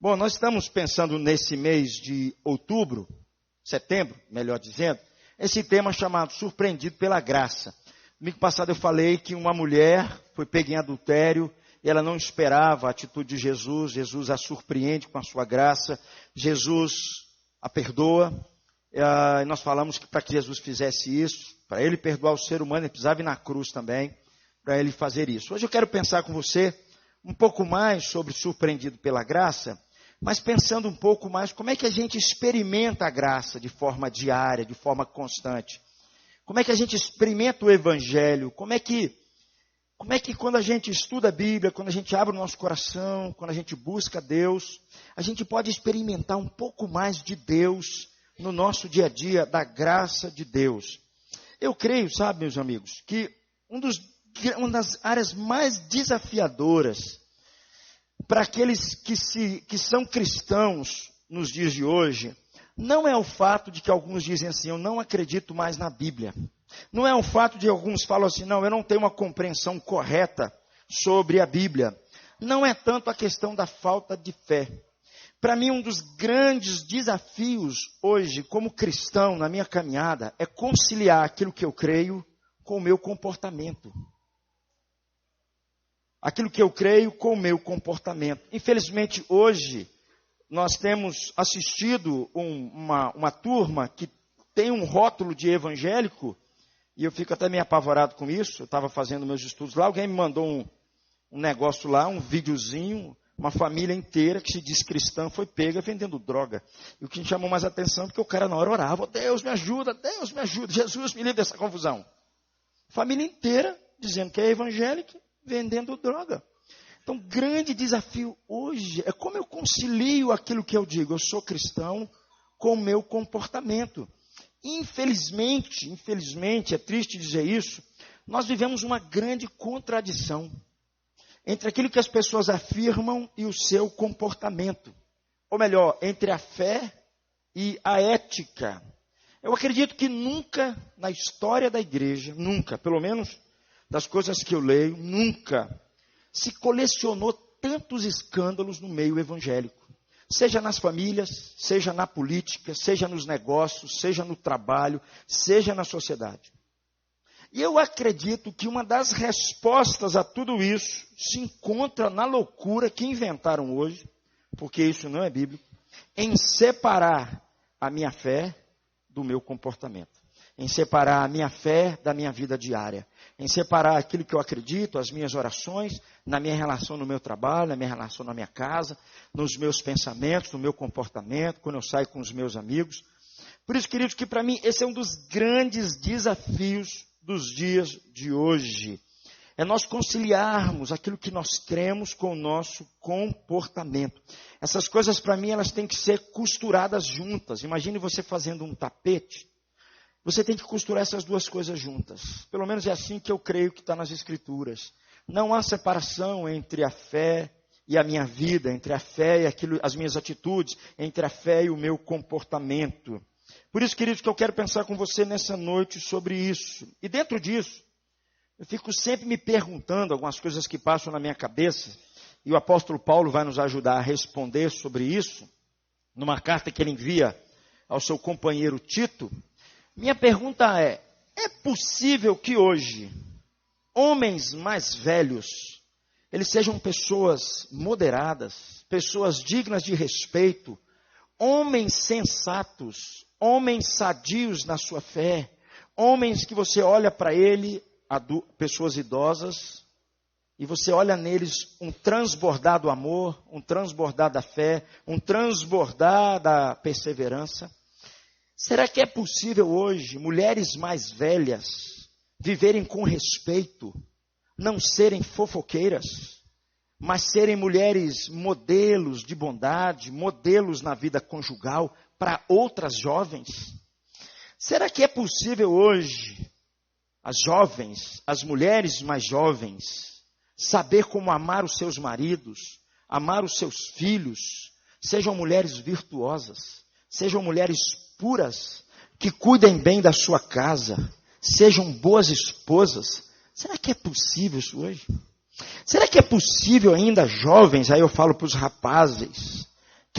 Bom, nós estamos pensando nesse mês de outubro, setembro, melhor dizendo, esse tema chamado Surpreendido pela Graça. Domingo passado eu falei que uma mulher foi pega em adultério e ela não esperava a atitude de Jesus. Jesus a surpreende com a sua graça, Jesus a perdoa. E nós falamos que para que Jesus fizesse isso, para ele perdoar o ser humano, ele precisava ir na cruz também, para ele fazer isso. Hoje eu quero pensar com você um pouco mais sobre Surpreendido pela Graça, mas pensando um pouco mais como é que a gente experimenta a graça de forma diária, de forma constante. Como é que a gente experimenta o Evangelho? Como é que quando a gente estuda a Bíblia, quando a gente abre o nosso coração, quando a gente busca Deus, a gente pode experimentar um pouco mais de Deus no nosso dia a dia, da graça de Deus. Eu creio, sabe, meus amigos, que uma das áreas mais desafiadoras para aqueles que são cristãos nos dias de hoje, não é o fato de que alguns dizem assim, eu não acredito mais na Bíblia. Não é o fato de alguns falam assim, não, eu não tenho uma compreensão correta sobre a Bíblia. Não é tanto a questão da falta de fé. Para mim, um dos grandes desafios hoje, como cristão, na minha caminhada, é conciliar aquilo que eu creio com o meu comportamento. Aquilo que eu creio com o meu comportamento. Infelizmente, hoje, nós temos assistido uma turma que tem um rótulo de evangélico, e eu fico até meio apavorado com isso. Eu estava fazendo meus estudos lá, alguém me mandou um negócio lá, um videozinho, uma família inteira que se diz cristã foi pega vendendo droga. E o que me chamou mais atenção é porque o cara na hora orava, Deus me ajuda, Jesus me livre dessa confusão. Família inteira dizendo que é evangélica, vendendo droga. Então, grande desafio hoje é como eu concilio aquilo que eu digo, eu sou cristão, com o meu comportamento. Infelizmente, é triste dizer isso, nós vivemos uma grande contradição entre aquilo que as pessoas afirmam e o seu comportamento. Ou melhor, entre a fé e a ética. Eu acredito que nunca na história da igreja, nunca, pelo menos das coisas que eu leio, nunca se colecionou tantos escândalos no meio evangélico. Seja nas famílias, seja na política, seja nos negócios, seja no trabalho, seja na sociedade. E eu acredito que uma das respostas a tudo isso se encontra na loucura que inventaram hoje, porque isso não é bíblico, em separar a minha fé do meu comportamento. Em separar a minha fé da minha vida diária. Em separar aquilo que eu acredito, as minhas orações, na minha relação no meu trabalho, na minha relação na minha casa, nos meus pensamentos, no meu comportamento, quando eu saio com os meus amigos. Por isso, queridos, que para mim esse é um dos grandes desafios dos dias de hoje. É nós conciliarmos aquilo que nós cremos com o nosso comportamento. Essas coisas, para mim, elas têm que ser costuradas juntas. Imagine você fazendo um tapete. Você tem que costurar essas duas coisas juntas. Pelo menos é assim que eu creio que está nas Escrituras. Não há separação entre a fé e a minha vida, entre a fé e as minhas atitudes, entre a fé e o meu comportamento. Por isso, queridos, que eu quero pensar com você nessa noite sobre isso. E dentro disso, eu fico sempre me perguntando algumas coisas que passam na minha cabeça, e o apóstolo Paulo vai nos ajudar a responder sobre isso, numa carta que ele envia ao seu companheiro Tito. Minha pergunta é possível que hoje, homens mais velhos, eles sejam pessoas moderadas, pessoas dignas de respeito, homens sensatos, homens sadios na sua fé, homens que você olha para ele, pessoas idosas, e você olha neles um transbordar do amor, um transbordar da fé, um transbordar da perseverança? Será que é possível hoje, mulheres mais velhas, viverem com respeito, não serem fofoqueiras, mas serem mulheres modelos de bondade, modelos na vida conjugal para outras jovens? Será que é possível hoje, as jovens, as mulheres mais jovens, saber como amar os seus maridos, amar os seus filhos, sejam mulheres virtuosas, sejam mulheres puras, que cuidem bem da sua casa, sejam boas esposas? Será que é possível isso hoje? Será que é possível ainda, jovens, aí eu falo para os rapazes,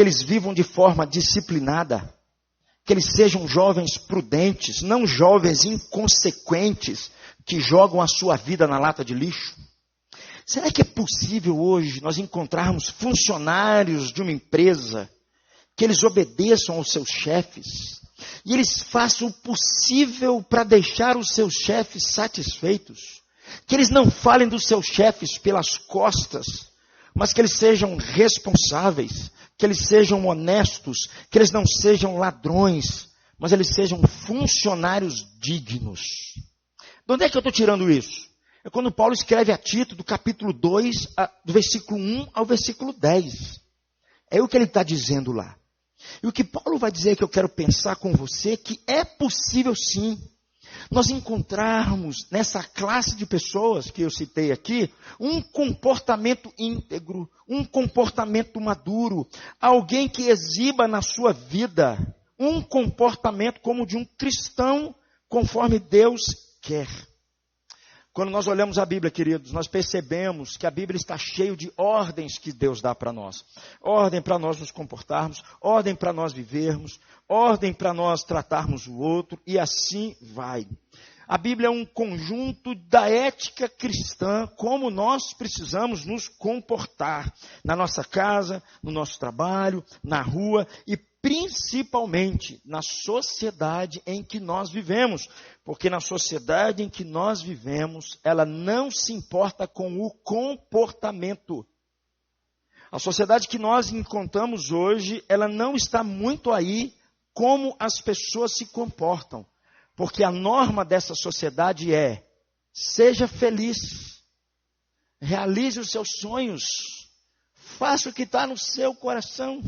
que eles vivam de forma disciplinada, que eles sejam jovens prudentes, não jovens inconsequentes, que jogam a sua vida na lata de lixo. Será que é possível hoje nós encontrarmos funcionários de uma empresa que eles obedeçam aos seus chefes e eles façam o possível para deixar os seus chefes satisfeitos? Que eles não falem dos seus chefes pelas costas, mas que eles sejam responsáveis, que eles sejam honestos, que eles não sejam ladrões, mas eles sejam funcionários dignos. De onde é que eu estou tirando isso? É quando Paulo escreve a Tito, do capítulo 2, do versículo 1 ao versículo 10. É o que ele está dizendo lá. E o que Paulo vai dizer que eu quero pensar com você, que é possível sim, nós encontrarmos nessa classe de pessoas que eu citei aqui, um comportamento íntegro, um comportamento maduro, alguém que exiba na sua vida um comportamento como de um cristão, conforme Deus quer. Quando nós olhamos a Bíblia, queridos, nós percebemos que a Bíblia está cheia de ordens que Deus dá para nós. Ordem para nós nos comportarmos, ordem para nós vivermos, ordem para nós tratarmos o outro, e assim vai. A Bíblia é um conjunto da ética cristã, como nós precisamos nos comportar na nossa casa, no nosso trabalho, na rua e principalmente na sociedade em que nós vivemos. Porque na sociedade em que nós vivemos, ela não se importa com o comportamento. A sociedade que nós encontramos hoje, ela não está muito aí como as pessoas se comportam. Porque a norma dessa sociedade é: seja feliz, realize os seus sonhos, faça o que está no seu coração.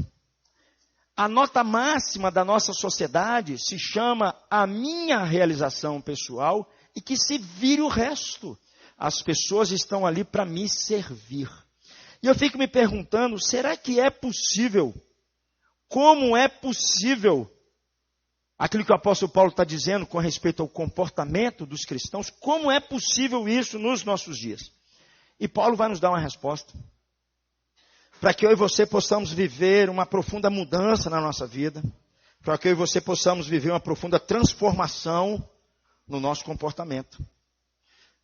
A nota máxima da nossa sociedade se chama a minha realização pessoal e que se vire o resto. As pessoas estão ali para me servir. E eu fico me perguntando, será que é possível? Como é possível aquilo que o apóstolo Paulo está dizendo com respeito ao comportamento dos cristãos? Como é possível isso nos nossos dias? E Paulo vai nos dar uma resposta. Para que eu e você possamos viver uma profunda mudança na nossa vida. Para que eu e você possamos viver uma profunda transformação no nosso comportamento.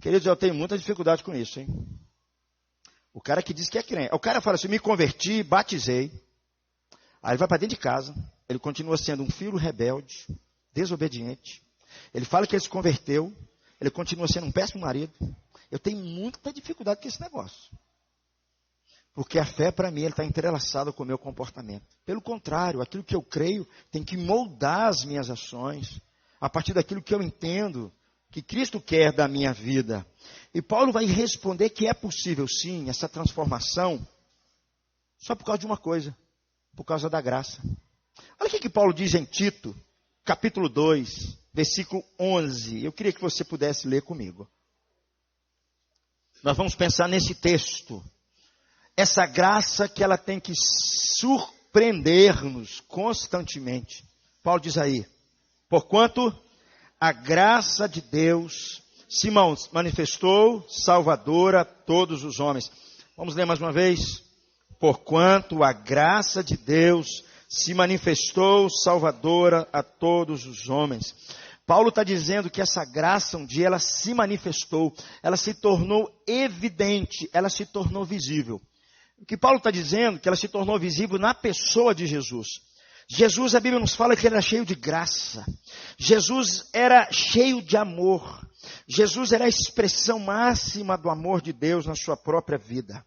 Queridos, eu tenho muita dificuldade com isso, hein? O cara que diz que é crente. O cara fala assim: me converti, batizei. Aí ele vai para dentro de casa. Ele continua sendo um filho rebelde, desobediente. Ele fala que ele se converteu. Ele continua sendo um péssimo marido. Eu tenho muita dificuldade com esse negócio. Porque a fé, para mim, está entrelaçada com o meu comportamento. Pelo contrário, aquilo que eu creio tem que moldar as minhas ações, a partir daquilo que eu entendo, que Cristo quer da minha vida. E Paulo vai responder que é possível, sim, essa transformação, só por causa de uma coisa, por causa da graça. Olha o que Paulo diz em Tito, capítulo 2, versículo 11. Eu queria que você pudesse ler comigo. Nós vamos pensar nesse texto. Essa graça que ela tem que surpreender-nos constantemente. Paulo diz aí: porquanto a graça de Deus se manifestou salvadora a todos os homens. Vamos ler mais uma vez. Porquanto a graça de Deus se manifestou salvadora a todos os homens. Paulo está dizendo que essa graça um dia ela se manifestou, ela se tornou evidente, ela se tornou visível. O que Paulo está dizendo, que ela se tornou visível na pessoa de Jesus. Jesus, a Bíblia nos fala que ele era cheio de graça. Jesus era cheio de amor. Jesus era a expressão máxima do amor de Deus na sua própria vida.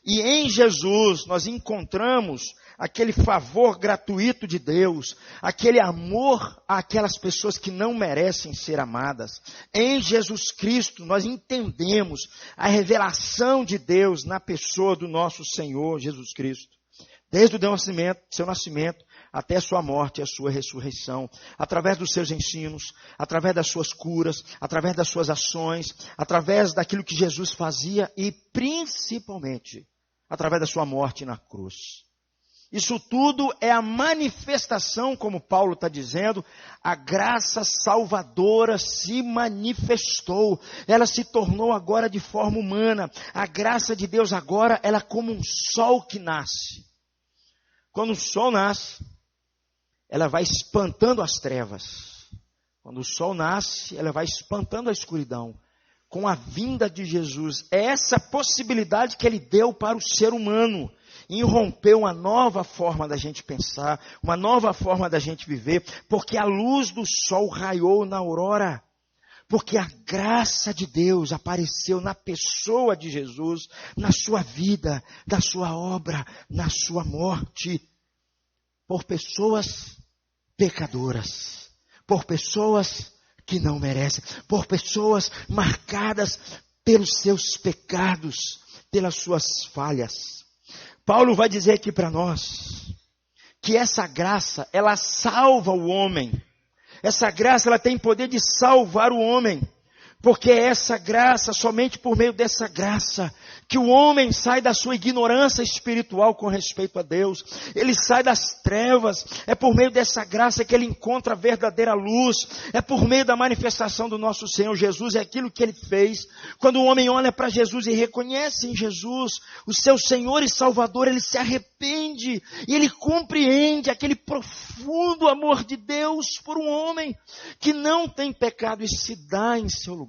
E em Jesus nós encontramos aquele favor gratuito de Deus, aquele amor àquelas pessoas que não merecem ser amadas. Em Jesus Cristo nós entendemos a revelação de Deus na pessoa do nosso Senhor Jesus Cristo. Desde o seu nascimento até a sua morte e a sua ressurreição, através dos seus ensinos, através das suas curas, através das suas ações, através daquilo que Jesus fazia e principalmente através da sua morte na cruz. Isso tudo é a manifestação, como Paulo está dizendo, a graça salvadora se manifestou, ela se tornou agora de forma humana. A graça de Deus agora, ela é como um sol que nasce. Quando o sol nasce, ela vai espantando as trevas. Quando o sol nasce, ela vai espantando a escuridão. Com a vinda de Jesus, é essa possibilidade que ele deu para o ser humano, em romper uma nova forma da gente pensar, uma nova forma da gente viver, porque a luz do sol raiou na aurora, porque a graça de Deus apareceu na pessoa de Jesus, na sua vida, na sua obra, na sua morte, por pessoas pecadoras, por pessoas que não merecem, por pessoas marcadas pelos seus pecados, pelas suas falhas. Paulo vai dizer aqui para nós que essa graça, ela salva o homem. Essa graça, ela tem poder de salvar o homem. Porque é essa graça, somente por meio dessa graça, que o homem sai da sua ignorância espiritual com respeito a Deus. Ele sai das trevas. É por meio dessa graça que ele encontra a verdadeira luz. É por meio da manifestação do nosso Senhor Jesus. É aquilo que ele fez. Quando o homem olha para Jesus e reconhece em Jesus o seu Senhor e Salvador, ele se arrepende. E ele compreende aquele profundo amor de Deus por um homem que não tem pecado e se dá em seu lugar.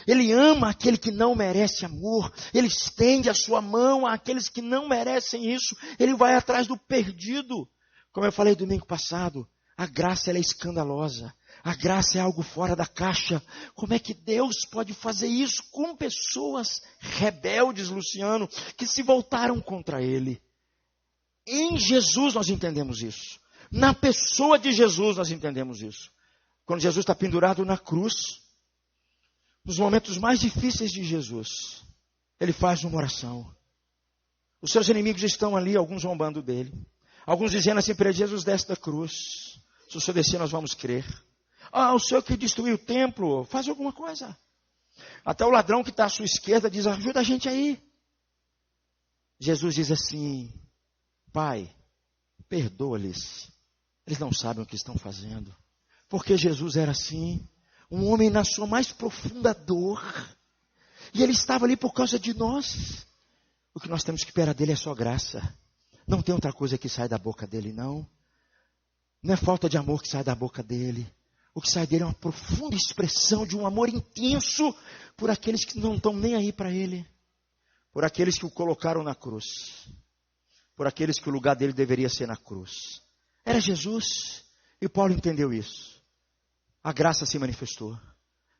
Ele ama aquele que não merece amor. Ele estende a sua mão àqueles que não merecem isso. Ele vai atrás do perdido. Como eu falei domingo passado, a graça ela é escandalosa. A graça é algo fora da caixa. Como é que Deus pode fazer isso com pessoas rebeldes, Luciano, que se voltaram contra Ele? Em Jesus nós entendemos isso. Na pessoa de Jesus nós entendemos isso. Quando Jesus está pendurado na cruz, nos momentos mais difíceis de Jesus, ele faz uma oração. Os seus inimigos estão ali, alguns zombando dele. Alguns dizendo assim para ele: Jesus, desce da cruz. Se o Senhor descer, nós vamos crer. O Senhor que destruiu o templo, faz alguma coisa. Até o ladrão que está à sua esquerda diz: ajuda a gente aí. Jesus diz assim: Pai, perdoa-lhes. Eles não sabem o que estão fazendo. Porque Jesus era assim. Um homem na sua mais profunda dor. E ele estava ali por causa de nós. O que nós temos que esperar dele é só graça. Não tem outra coisa que sai da boca dele, não. Não é falta de amor que sai da boca dele. O que sai dele é uma profunda expressão de um amor intenso por aqueles que não estão nem aí para ele. Por aqueles que o colocaram na cruz. Por aqueles que o lugar dele deveria ser na cruz. Era Jesus. E Paulo entendeu isso. A graça se manifestou.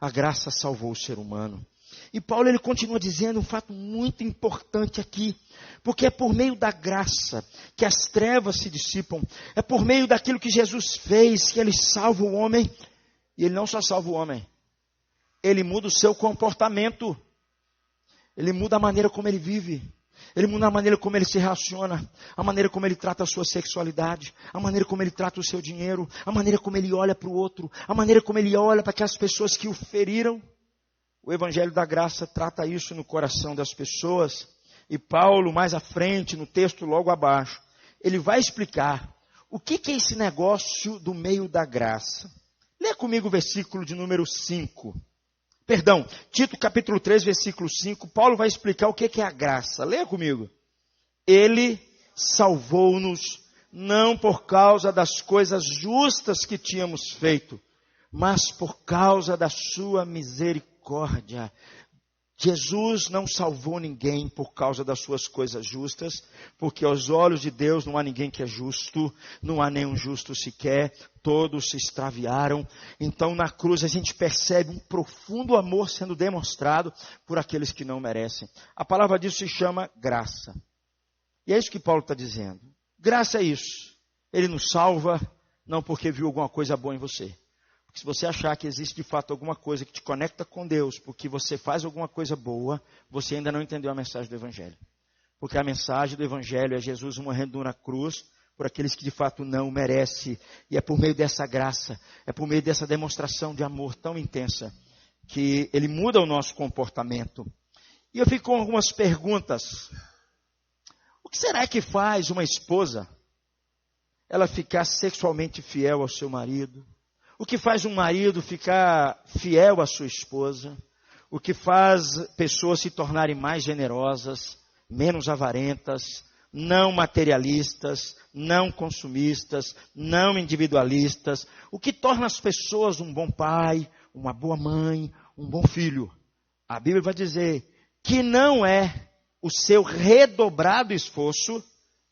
A graça salvou o ser humano. E Paulo ele continua dizendo um fato muito importante aqui. Porque é por meio da graça que as trevas se dissipam. É por meio daquilo que Jesus fez que ele salva o homem. E ele não só salva o homem. Ele muda o seu comportamento. Ele muda a maneira como ele vive. Ele muda a maneira como ele se relaciona, a maneira como ele trata a sua sexualidade, a maneira como ele trata o seu dinheiro, a maneira como ele olha para o outro, a maneira como ele olha para aquelas pessoas que o feriram. O Evangelho da Graça trata isso no coração das pessoas. E Paulo, mais à frente, no texto logo abaixo, ele vai explicar o que é esse negócio do meio da graça. Lê comigo o versículo de número 5. Perdão, Tito capítulo 3, versículo 5, Paulo vai explicar o que é a graça. Leia comigo. Ele salvou-nos não por causa das coisas justas que tínhamos feito, mas por causa da sua misericórdia. Jesus não salvou ninguém por causa das suas coisas justas, porque aos olhos de Deus não há ninguém que é justo, não há nenhum justo sequer, todos se extraviaram. Então na cruz a gente percebe um profundo amor sendo demonstrado por aqueles que não merecem. A palavra disso se chama graça. E é isso que Paulo está dizendo. Graça é isso. Ele nos salva não porque viu alguma coisa boa em você. Se você achar que existe de fato alguma coisa que te conecta com Deus, porque você faz alguma coisa boa, você ainda não entendeu a mensagem do Evangelho. Porque a mensagem do Evangelho é Jesus morrendo na cruz por aqueles que de fato não merecem. E é por meio dessa graça, é por meio dessa demonstração de amor tão intensa, que ele muda o nosso comportamento. E eu fico com algumas perguntas. O que será que faz uma esposa ela ficar sexualmente fiel ao seu marido? O que faz um marido ficar fiel à sua esposa? O que faz pessoas se tornarem mais generosas, menos avarentas, não materialistas, não consumistas, não individualistas, o que torna as pessoas um bom pai, uma boa mãe, um bom filho. A Bíblia vai dizer que não é o seu redobrado esforço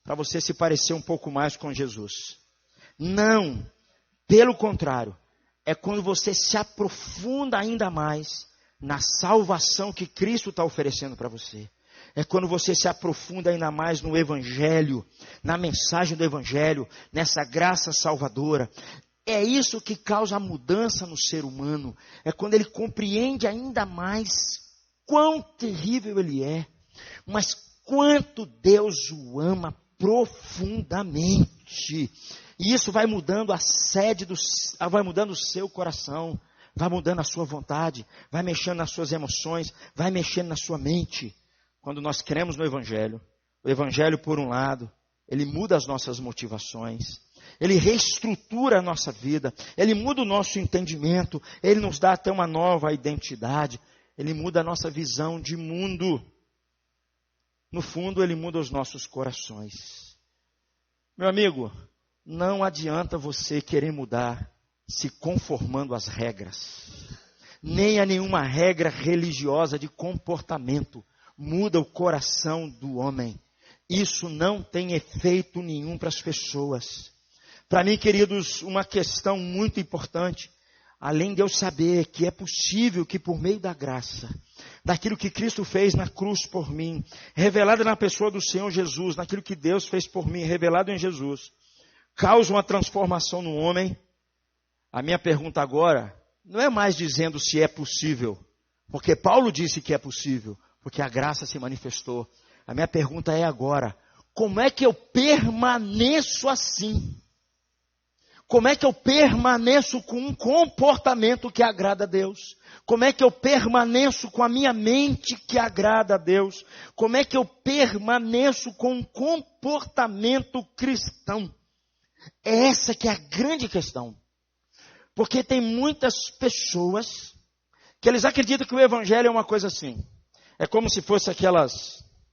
para você se parecer um pouco mais com Jesus. Não, pelo contrário, é quando você se aprofunda ainda mais na salvação que Cristo está oferecendo para você. É quando você se aprofunda ainda mais no Evangelho, na mensagem do Evangelho, nessa graça salvadora. É isso que causa a mudança no ser humano. É quando ele compreende ainda mais quão terrível ele é, mas quanto Deus o ama profundamente. E isso vai mudando a sede, vai mudando o seu coração, vai mudando a sua vontade, vai mexendo nas suas emoções, vai mexendo na sua mente. Quando nós cremos no Evangelho, o Evangelho, por um lado, ele muda as nossas motivações, ele reestrutura a nossa vida, ele muda o nosso entendimento, ele nos dá até uma nova identidade, ele muda a nossa visão de mundo. No fundo, ele muda os nossos corações. Meu amigo, não adianta você querer mudar se conformando às regras, nem a nenhuma regra religiosa de comportamento muda o coração do homem. Isso não tem efeito nenhum para as pessoas. Para mim, queridos, uma questão muito importante, além de eu saber que é possível que por meio da graça, daquilo que Cristo fez na cruz por mim, revelado na pessoa do Senhor Jesus, naquilo que Deus fez por mim, revelado em Jesus, causa uma transformação no homem. A minha pergunta agora não é mais dizendo se é possível, porque Paulo disse que é possível, porque a graça se manifestou. A minha pergunta é agora, como é que eu permaneço assim? Como é que eu permaneço com um comportamento que agrada a Deus? Como é que eu permaneço com a minha mente que agrada a Deus? Como é que eu permaneço com um comportamento cristão? Essa que é a grande questão. Porque tem muitas pessoas que eles acreditam que o Evangelho é uma coisa assim. É como se fosse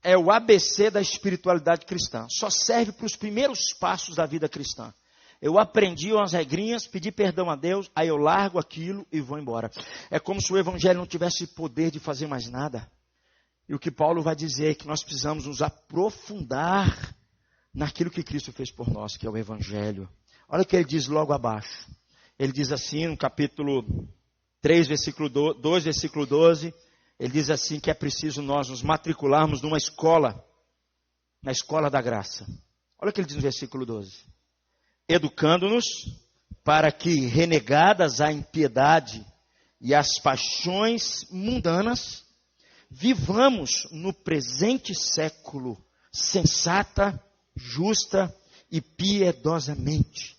é o ABC da espiritualidade cristã. Só serve para os primeiros passos da vida cristã. Eu aprendi umas regrinhas, pedi perdão a Deus, aí eu largo aquilo e vou embora. É como se o Evangelho não tivesse poder de fazer mais nada. E o que Paulo vai dizer é que nós precisamos nos aprofundar naquilo que Cristo fez por nós, que é o Evangelho. Olha o que ele diz logo abaixo. Ele diz assim, no capítulo 3, versículo 2, versículo 12, ele diz assim que é preciso nós nos matricularmos numa escola, na escola da graça. Olha o que ele diz no versículo 12. Educando-nos para que, renegadas a impiedade e as paixões mundanas, vivamos no presente século sensata, justa e piedosamente.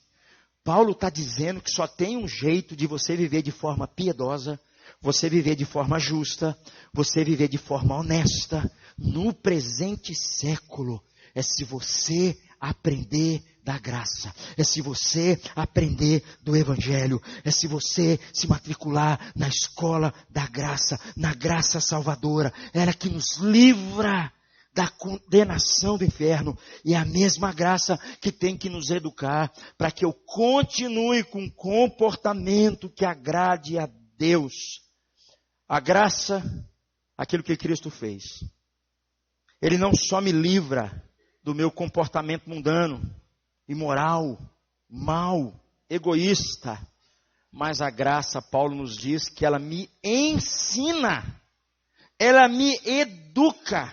Paulo está dizendo que só tem um jeito de você viver de forma piedosa, você viver de forma justa, você viver de forma honesta, no presente século. É se você aprender da graça, é se você aprender do Evangelho, é se você se matricular na escola da graça, na graça salvadora, ela que nos livra da condenação do inferno, e é a mesma graça que tem que nos educar, para que eu continue com um comportamento que agrade a Deus. A graça, aquilo que Cristo fez, Ele não só me livra do meu comportamento mundano, imoral, mau, egoísta, mas a graça, Paulo nos diz que ela me ensina, ela me educa,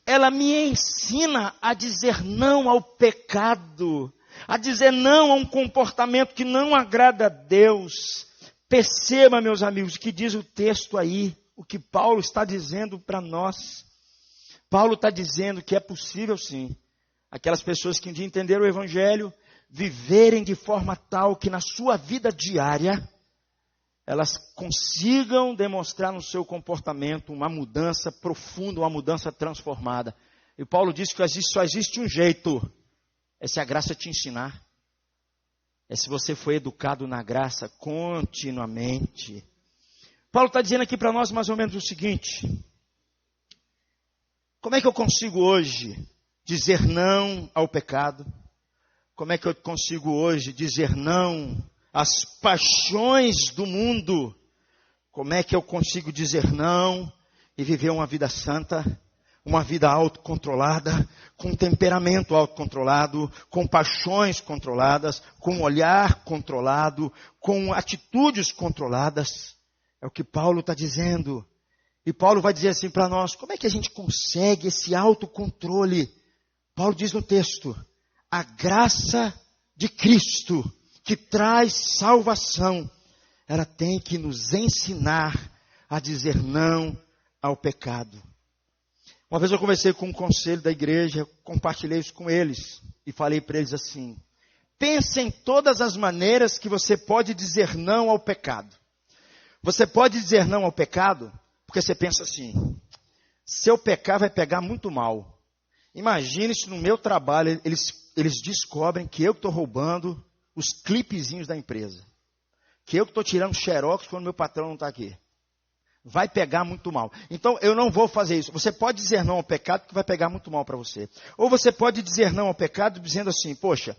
ela me ensina a dizer não ao pecado, a dizer não a um comportamento que não agrada a Deus. Perceba, meus amigos, o que diz o texto aí, o que Paulo está dizendo para nós. Paulo está dizendo que é possível sim, aquelas pessoas que um dia entenderam o Evangelho, viverem de forma tal que na sua vida diária, elas consigam demonstrar no seu comportamento uma mudança profunda, uma mudança transformada. E Paulo diz que só existe um jeito, é se a graça te ensinar. É se você foi educado na graça continuamente. Paulo está dizendo aqui para nós mais ou menos o seguinte: como é que eu consigo hoje dizer não ao pecado? Como é que eu consigo hoje dizer não às paixões do mundo? Como é que eu consigo dizer não e viver uma vida santa, uma vida autocontrolada, com temperamento autocontrolado, com paixões controladas, com um olhar controlado, com atitudes controladas? É o que Paulo está dizendo. E Paulo vai dizer assim para nós, como é que a gente consegue esse autocontrole? Paulo diz no texto, a graça de Cristo, que traz salvação, ela tem que nos ensinar a dizer não ao pecado. Uma vez eu conversei com um conselho da igreja, compartilhei isso com eles, e falei para eles assim, pense em todas as maneiras que você pode dizer não ao pecado. Você pode dizer não ao pecado, porque você pensa assim, se eu pecar vai pegar muito mal. Imagine se no meu trabalho eles descobrem que eu estou roubando os clipezinhos da empresa. Que eu estou tirando xerox quando meu patrão não está aqui. Vai pegar muito mal. Então eu não vou fazer isso. Você pode dizer não ao pecado que vai pegar muito mal para você. Ou você pode dizer não ao pecado dizendo assim, poxa,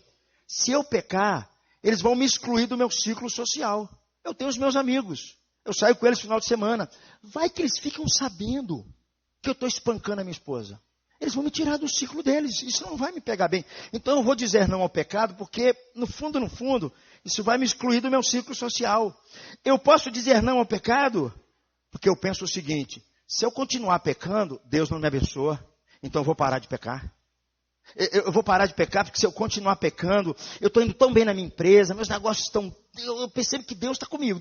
se eu pecar, eles vão me excluir do meu ciclo social. Eu tenho os meus amigos. Eu saio com eles no final de semana. Vai que eles ficam sabendo que eu estou espancando a minha esposa. Eles vão me tirar do ciclo deles. Isso não vai me pegar bem. Então eu vou dizer não ao pecado, porque no fundo, isso vai me excluir do meu ciclo social. Eu posso dizer não ao pecado, porque eu penso o seguinte, se eu continuar pecando, Deus não me abençoa, então eu vou parar de pecar. Eu vou parar de pecar, porque se eu continuar pecando, eu estou indo tão bem na minha empresa, meus negócios estão... Eu percebo que Deus está comigo,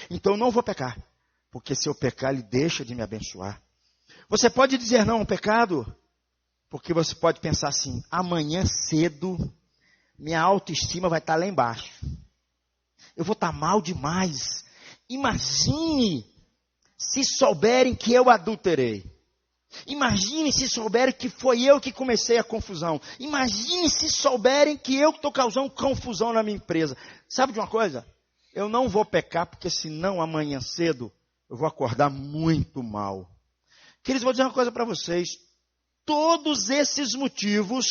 então eu não vou pecar. Porque se eu pecar, Ele deixa de me abençoar. Você pode dizer não ao pecado, porque você pode pensar assim, amanhã cedo, minha autoestima vai estar lá embaixo. Eu vou estar mal demais. Imagine se souberem que eu adulterei. Imagine se souberem que foi eu que comecei a confusão. Imagine se souberem que eu estou causando confusão na minha empresa. Sabe de uma coisa? Eu não vou pecar, porque senão amanhã cedo eu vou acordar muito mal. Queridos, vou dizer uma coisa para vocês. Todos esses motivos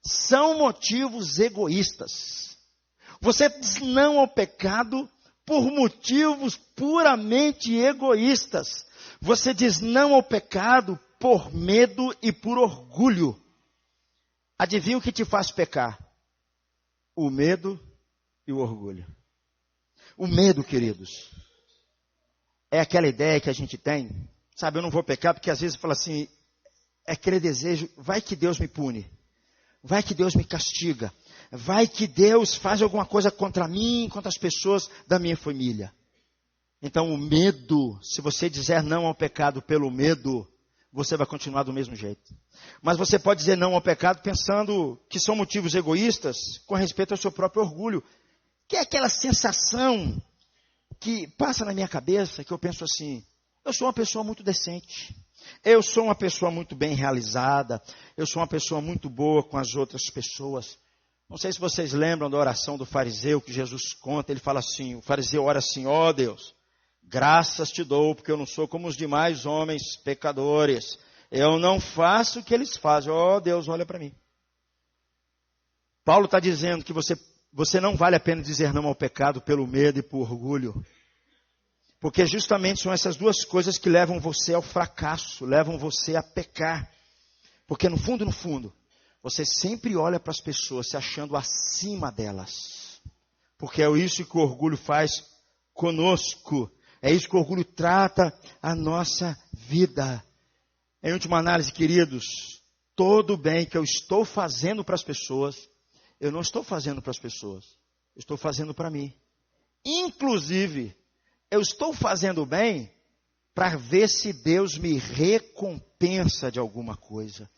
são motivos egoístas. Você diz não ao pecado por motivos puramente egoístas. Você diz não ao pecado por medo e por orgulho. Adivinha o que te faz pecar? O medo e o orgulho. O medo, queridos, é aquela ideia que a gente tem. Sabe, eu não vou pecar porque às vezes fala assim, é aquele desejo, vai que Deus me pune. Vai que Deus me castiga. Vai que Deus faz alguma coisa contra mim, contra as pessoas da minha família. Então o medo, se você dizer não ao pecado pelo medo, você vai continuar do mesmo jeito. Mas você pode dizer não ao pecado pensando que são motivos egoístas com respeito ao seu próprio orgulho. Que é aquela sensação que passa na minha cabeça, que eu penso assim, eu sou uma pessoa muito decente. Eu sou uma pessoa muito bem realizada. Eu sou uma pessoa muito boa com as outras pessoas. Não sei se vocês lembram da oração do fariseu que Jesus conta. Ele fala assim, o fariseu ora assim, ó Deus, graças te dou, porque eu não sou como os demais homens pecadores. Eu não faço o que eles fazem. Ó Deus, olha para mim. Paulo está dizendo que você não vale a pena dizer não ao pecado pelo medo e por orgulho. Porque justamente são essas duas coisas que levam você ao fracasso, levam você a pecar. Porque no fundo, você sempre olha para as pessoas se achando acima delas. Porque é isso que o orgulho faz conosco. É isso que o orgulho trata a nossa vida. Em última análise, queridos, todo o bem que eu estou fazendo para as pessoas, eu não estou fazendo para as pessoas. Eu estou fazendo para mim. Inclusive, eu estou fazendo bem para ver se Deus me recompensa de alguma coisa.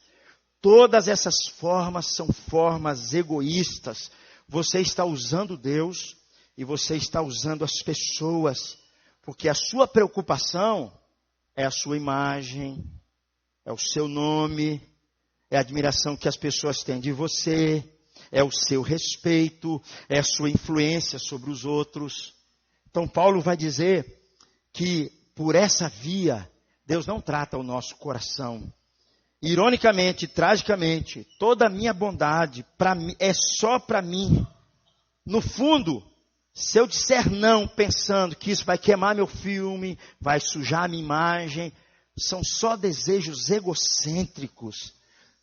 Todas essas formas são formas egoístas. Você está usando Deus e você está usando as pessoas. Porque a sua preocupação é a sua imagem, é o seu nome, é a admiração que as pessoas têm de você, é o seu respeito, é a sua influência sobre os outros. Então Paulo vai dizer que por essa via, Deus não trata o nosso coração. Ironicamente, tragicamente, toda a minha bondade é só para mim. No fundo, se eu disser não, pensando que isso vai queimar meu filme, vai sujar minha imagem, são só desejos egocêntricos.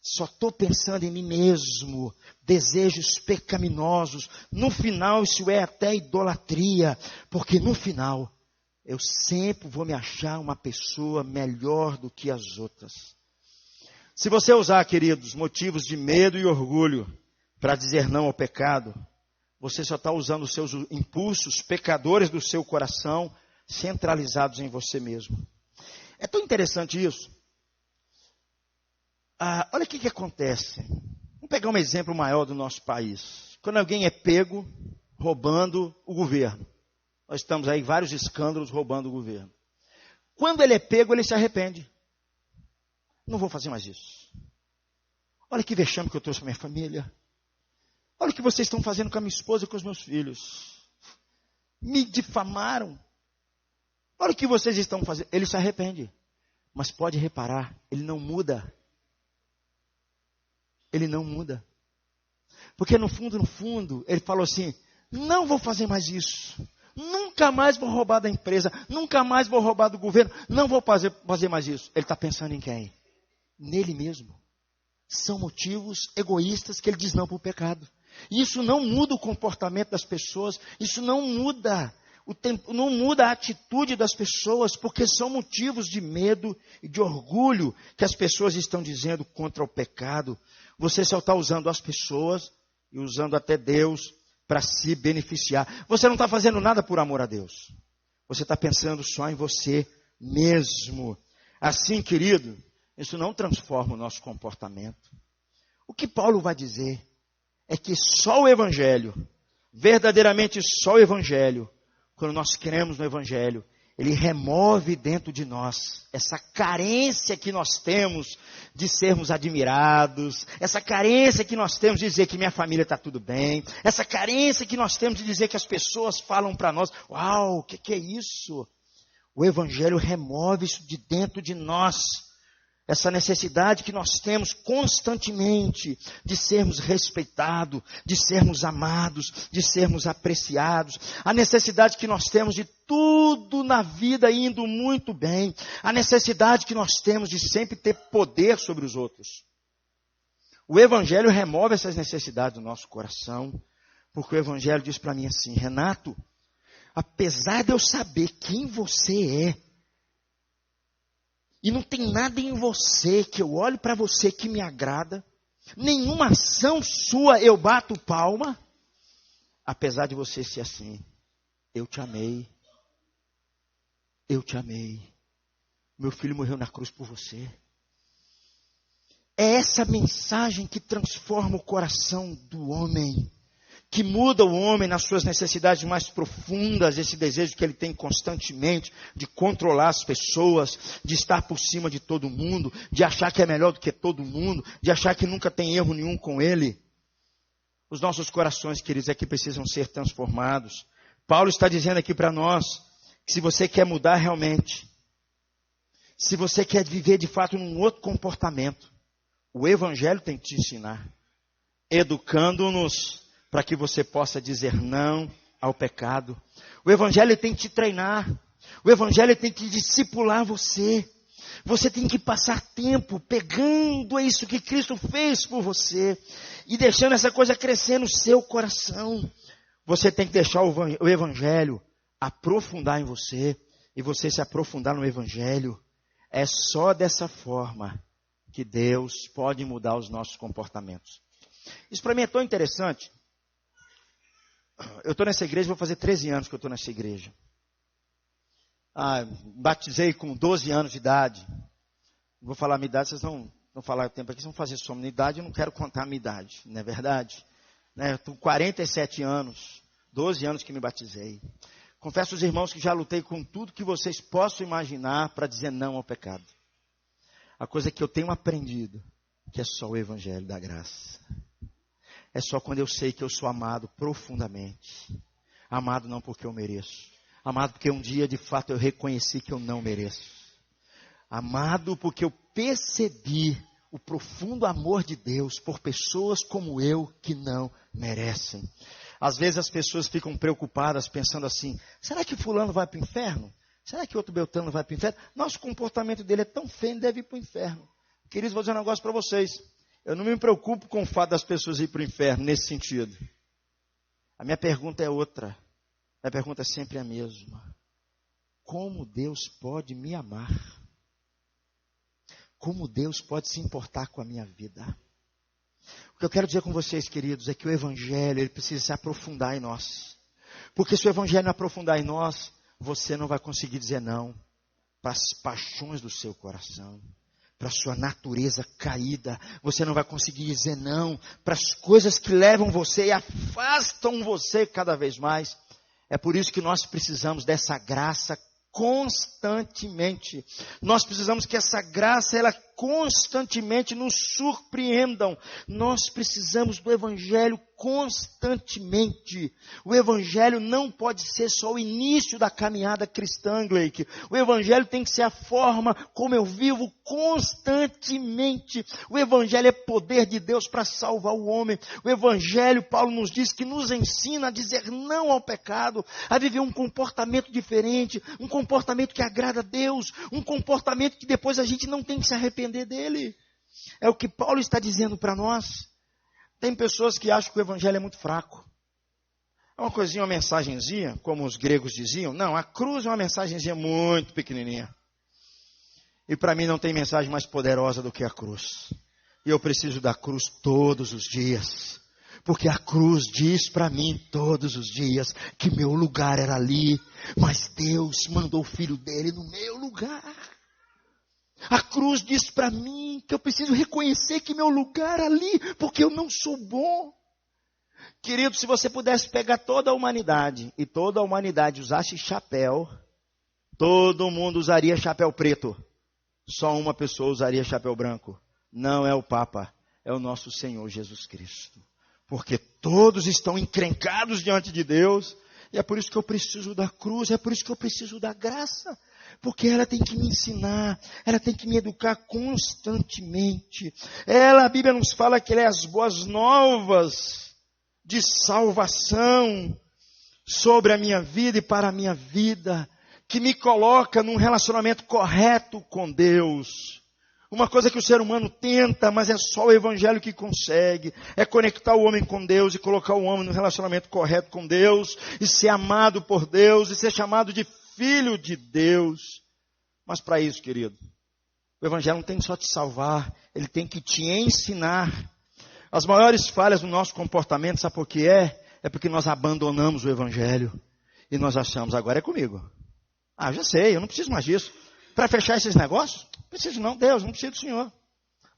Só estou pensando em mim mesmo, desejos pecaminosos. No final, isso é até idolatria, porque no final, eu sempre vou me achar uma pessoa melhor do que as outras. Se você usar, queridos, motivos de medo e orgulho para dizer não ao pecado, você só está usando os seus impulsos pecadores do seu coração centralizados em você mesmo. É tão interessante isso. Olha o que acontece. Vamos pegar um exemplo maior do nosso país. Quando alguém é pego roubando o governo. Nós estamos aí vários escândalos roubando o governo. Quando ele é pego, ele se arrepende. Não vou fazer mais isso. Olha que vexame que eu trouxe para minha família. Olha o que vocês estão fazendo com a minha esposa e com os meus filhos. Me difamaram. Olha o que vocês estão fazendo. Ele se arrepende. Mas pode reparar, ele não muda. Ele não muda. Porque no fundo, ele falou assim, não vou fazer mais isso. Nunca mais vou roubar da empresa. Nunca mais vou roubar do governo. Não vou fazer mais isso. Ele está pensando em quem? Nele mesmo. São motivos egoístas que ele diz não para o pecado. Isso não muda o comportamento das pessoas. Isso não muda não muda a atitude das pessoas, porque são motivos de medo e de orgulho que as pessoas estão dizendo contra o pecado. Você só está usando as pessoas e usando até Deus para se beneficiar. Você não está fazendo nada por amor a Deus. Você está pensando só em você mesmo. Assim, querido, isso não transforma o nosso comportamento. O que Paulo vai dizer é que só o Evangelho, verdadeiramente só o Evangelho, quando nós cremos no Evangelho, ele remove dentro de nós essa carência que nós temos de sermos admirados, essa carência que nós temos de dizer que minha família está tudo bem, essa carência que nós temos de dizer que as pessoas falam para nós, uau, o que é isso? O Evangelho remove isso de dentro de nós. Essa necessidade que nós temos constantemente de sermos respeitados, de sermos amados, de sermos apreciados. A necessidade que nós temos de tudo na vida indo muito bem. A necessidade que nós temos de sempre ter poder sobre os outros. O Evangelho remove essas necessidades do nosso coração, porque o Evangelho diz para mim assim, Renato, apesar de eu saber quem você é, e não tem nada em você que eu olhe para você que me agrada. Nenhuma ação sua eu bato palma. Apesar de você ser assim, eu te amei. Eu te amei. Meu filho morreu na cruz por você. É essa mensagem que transforma o coração do homem. Que muda o homem nas suas necessidades mais profundas, esse desejo que ele tem constantemente de controlar as pessoas, de estar por cima de todo mundo, de achar que é melhor do que todo mundo, de achar que nunca tem erro nenhum com ele. Os nossos corações, queridos, aqui precisam ser transformados. Paulo está dizendo aqui para nós, que se você quer mudar realmente, se você quer viver de fato num outro comportamento, o Evangelho tem que te ensinar, educando-nos, para que você possa dizer não ao pecado. O Evangelho tem que te treinar. O Evangelho tem que discipular você. Você tem que passar tempo pegando isso que Cristo fez por você e deixando essa coisa crescer no seu coração. Você tem que deixar o Evangelho aprofundar em você e você se aprofundar no Evangelho. É só dessa forma que Deus pode mudar os nossos comportamentos. Isso para mim é tão interessante. Eu estou nessa igreja, vou fazer 13 anos que eu estou nessa igreja. Batizei com 12 anos de idade. Vou falar a minha idade, vocês não falar o tempo aqui, vocês vão fazer soma na idade, eu não quero contar a minha idade, não é verdade? Eu estou com 47 anos, 12 anos que me batizei. Confesso aos irmãos que já lutei com tudo que vocês possam imaginar para dizer não ao pecado. A coisa que eu tenho aprendido, que é só o Evangelho da graça. É só quando eu sei que eu sou amado profundamente. Amado não porque eu mereço. Amado porque um dia de fato eu reconheci que eu não mereço. Amado porque eu percebi o profundo amor de Deus por pessoas como eu que não merecem. Às vezes as pessoas ficam preocupadas pensando assim, será que fulano vai para o inferno? Será que outro Beltrano vai para o inferno? Nosso comportamento dele é tão feio, ele deve ir para o inferno. Queridos, vou dizer um negócio para vocês. Eu não me preocupo com o fato das pessoas ir para o inferno nesse sentido. A minha pergunta é outra. A pergunta é sempre a mesma. Como Deus pode me amar? Como Deus pode se importar com a minha vida? O que eu quero dizer com vocês, queridos, é que o Evangelho ele precisa se aprofundar em nós. Porque se o Evangelho não aprofundar em nós, você não vai conseguir dizer não para as paixões do seu coração, para a sua natureza caída. Você não vai conseguir dizer não para as coisas que levam você e afastam você cada vez mais. É por isso que nós precisamos dessa graça constantemente. Nós precisamos que essa graça, ela constantemente nos surpreendam. Nós precisamos do Evangelho constantemente. O Evangelho não pode ser só o início da caminhada cristã, Gleick. O Evangelho tem que ser a forma como eu vivo constantemente. O Evangelho é poder de Deus para salvar o homem. O Evangelho, Paulo nos diz, que nos ensina a dizer não ao pecado, a viver um comportamento diferente, um comportamento que agrada a Deus, um comportamento que depois a gente não tem que se arrepender dele. É o que Paulo está dizendo para nós. Tem pessoas que acham que o Evangelho é muito fraco. É uma coisinha, uma mensagenzinha, como os gregos diziam. Não, a cruz é uma mensagenzinha muito pequenininha. E para mim não tem mensagem mais poderosa do que a cruz. E eu preciso da cruz todos os dias. Porque a cruz diz para mim todos os dias que meu lugar era ali. Mas Deus mandou o Filho dele no meu lugar. A cruz diz para mim que eu preciso reconhecer que meu lugar é ali, porque eu não sou bom. Querido, se você pudesse pegar toda a humanidade, e toda a humanidade usasse chapéu, todo mundo usaria chapéu preto. Só uma pessoa usaria chapéu branco. Não é o Papa, é o nosso Senhor Jesus Cristo. Porque todos estão encrencados diante de Deus, e é por isso que eu preciso da cruz, é por isso que eu preciso da graça. Porque ela tem que me ensinar, ela tem que me educar constantemente. A Bíblia nos fala que ela é as boas novas de salvação sobre a minha vida e para a minha vida, que me coloca num relacionamento correto com Deus. Uma coisa que o ser humano tenta, mas é só o Evangelho que consegue, é conectar o homem com Deus e colocar o homem no relacionamento correto com Deus, e ser amado por Deus, e ser chamado de Filho de Deus. Mas para isso, querido, o Evangelho não tem que só te salvar, ele tem que te ensinar. As maiores falhas do nosso comportamento, sabe por que é? É porque nós abandonamos o Evangelho e nós achamos, agora é comigo. Já sei, eu não preciso mais disso. Para fechar esses negócios, não preciso não, Deus, não preciso do Senhor.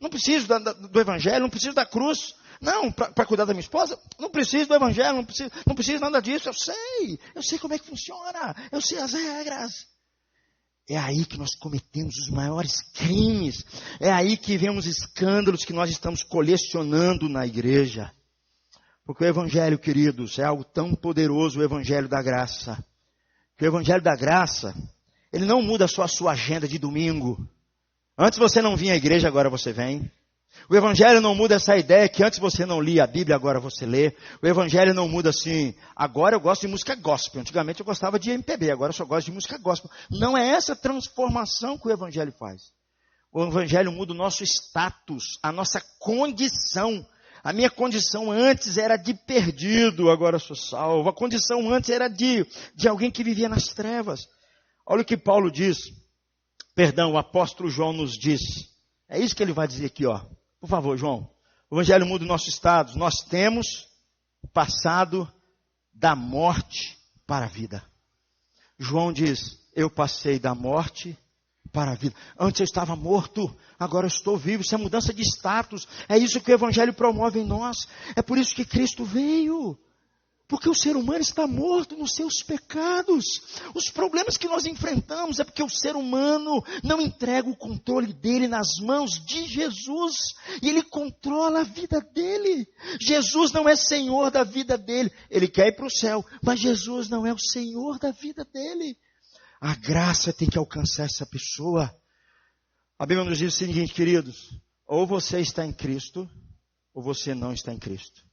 Não preciso do Evangelho, não preciso da cruz. Não, para cuidar da minha esposa, não preciso do Evangelho, não preciso nada disso. Eu sei como é que funciona, eu sei as regras. É aí que nós cometemos os maiores crimes. É aí que vemos escândalos que nós estamos colecionando na igreja. Porque o Evangelho, queridos, é algo tão poderoso, o Evangelho da graça. Que o Evangelho da graça, ele não muda só a sua agenda de domingo. Antes você não vinha à igreja, agora você vem. O Evangelho não muda essa ideia que antes você não lia a Bíblia, agora você lê. O Evangelho não muda assim, agora eu gosto de música gospel. Antigamente eu gostava de MPB, agora eu só gosto de música gospel. Não é essa transformação que o Evangelho faz. O Evangelho muda o nosso status, a nossa condição. A minha condição antes era de perdido, agora eu sou salvo. A condição antes era de alguém que vivia nas trevas. Olha o que Paulo diz. O apóstolo João nos diz. É isso que ele vai dizer aqui, ó. Por favor, João. O Evangelho muda o nosso estado. Nós temos passado da morte para a vida. João diz, eu passei da morte para a vida. Antes eu estava morto, agora eu estou vivo. Isso é mudança de status. É isso que o Evangelho promove em nós. É por isso que Cristo veio. Porque o ser humano está morto nos seus pecados. Os problemas que nós enfrentamos é porque o ser humano não entrega o controle dele nas mãos de Jesus. E ele controla a vida dele. Jesus não é senhor da vida dele. Ele quer ir para o céu, mas Jesus não é o senhor da vida dele. A graça tem que alcançar essa pessoa. A Bíblia nos diz o seguinte, queridos. Ou você está em Cristo, ou você não está em Cristo.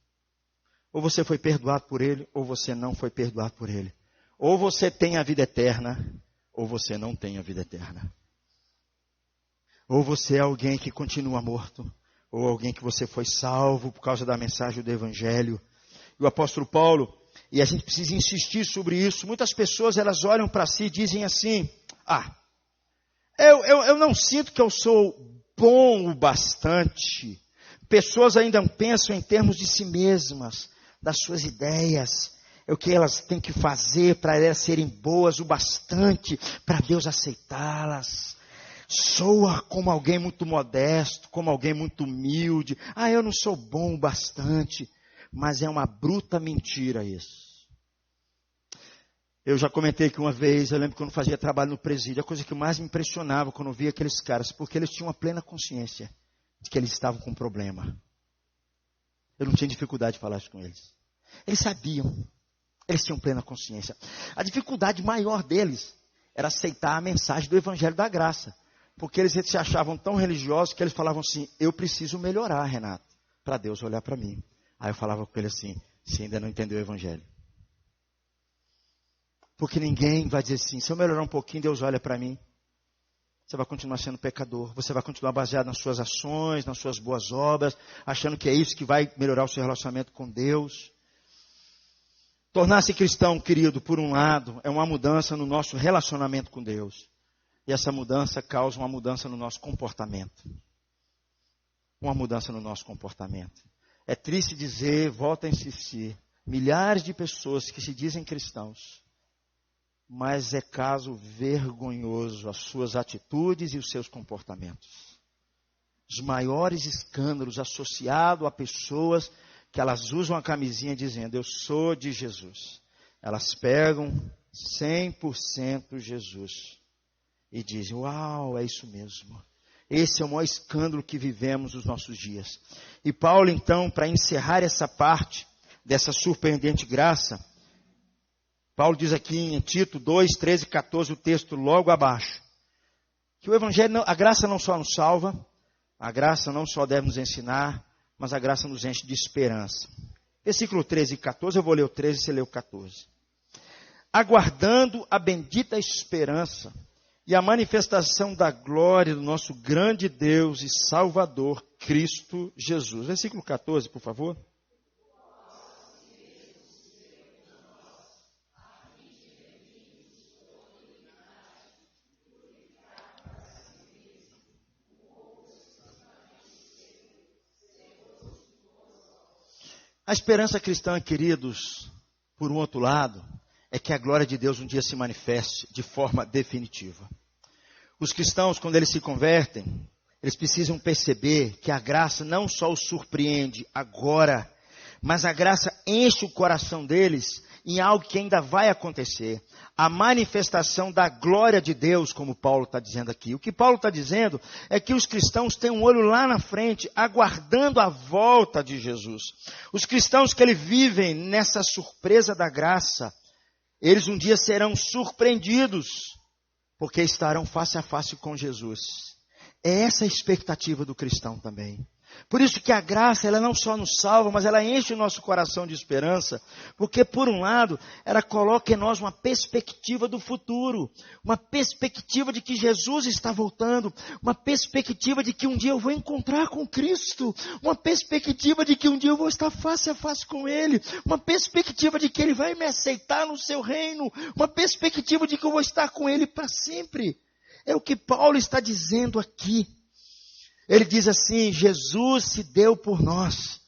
Ou você foi perdoado por Ele, ou você não foi perdoado por Ele. Ou você tem a vida eterna, ou você não tem a vida eterna. Ou você é alguém que continua morto, ou alguém que você foi salvo por causa da mensagem do Evangelho. E o apóstolo Paulo, e a gente precisa insistir sobre isso, muitas pessoas elas olham para si e dizem assim, eu não sinto que eu sou bom o bastante. Pessoas ainda pensam em termos de si mesmas, das suas ideias, o que elas têm que fazer para elas serem boas o bastante, para Deus aceitá-las. Soa como alguém muito modesto, como alguém muito humilde. Eu não sou bom o bastante. Mas é uma bruta mentira isso. Eu já comentei que uma vez, eu lembro que quando fazia trabalho no presídio, a coisa que mais me impressionava quando eu via aqueles caras, porque eles tinham uma plena consciência de que eles estavam com um problema. Eu não tinha dificuldade de falar isso com eles. Eles sabiam, eles tinham plena consciência. A dificuldade maior deles era aceitar a mensagem do Evangelho da Graça. Porque eles se achavam tão religiosos que eles falavam assim, eu preciso melhorar, Renato, para Deus olhar para mim. Aí eu falava com ele assim, você ainda não entendeu o Evangelho. Porque ninguém vai dizer assim, se eu melhorar um pouquinho, Deus olha para mim. Você vai continuar sendo pecador. Você vai continuar baseado nas suas ações, nas suas boas obras, achando que é isso que vai melhorar o seu relacionamento com Deus. Tornar-se cristão, querido, por um lado, é uma mudança no nosso relacionamento com Deus. E essa mudança causa uma mudança no nosso comportamento. Uma mudança no nosso comportamento. É triste dizer, volto a insistir, milhares de pessoas que se dizem cristãos, mas é caso vergonhoso as suas atitudes e os seus comportamentos. Os maiores escândalos associados a pessoas que elas usam a camisinha dizendo, eu sou de Jesus. Elas pegam 100% Jesus e dizem, uau, é isso mesmo. Esse é o maior escândalo que vivemos nos nossos dias. E Paulo, então, para encerrar essa parte dessa surpreendente graça, Paulo diz aqui em Tito 2, 13 e 14, o texto logo abaixo, que o Evangelho, a graça não só nos salva, a graça não só deve nos ensinar, mas a graça nos enche de esperança. Versículo 13 e 14, eu vou ler o 13 e você lê o 14. Aguardando a bendita esperança e a manifestação da glória do nosso grande Deus e Salvador, Cristo Jesus. Versículo 14, por favor. A esperança cristã, queridos, por um outro lado, é que a glória de Deus um dia se manifeste de forma definitiva. Os cristãos, quando eles se convertem, eles precisam perceber que a graça não só os surpreende agora, mas a graça enche o coração deles em algo que ainda vai acontecer. A manifestação da glória de Deus, como Paulo está dizendo aqui. O que Paulo está dizendo é que os cristãos têm um olho lá na frente, aguardando a volta de Jesus. Os cristãos que eles vivem nessa surpresa da graça, eles um dia serão surpreendidos, porque estarão face a face com Jesus. É essa a expectativa do cristão também. Por isso que a graça, ela não só nos salva, mas ela enche o nosso coração de esperança, porque por um lado, ela coloca em nós uma perspectiva do futuro, uma perspectiva de que Jesus está voltando, uma perspectiva de que um dia eu vou encontrar com Cristo, uma perspectiva de que um dia eu vou estar face a face com Ele, uma perspectiva de que Ele vai me aceitar no seu reino, uma perspectiva de que eu vou estar com Ele para sempre. É o que Paulo está dizendo aqui. Ele diz assim, Jesus se deu por nós,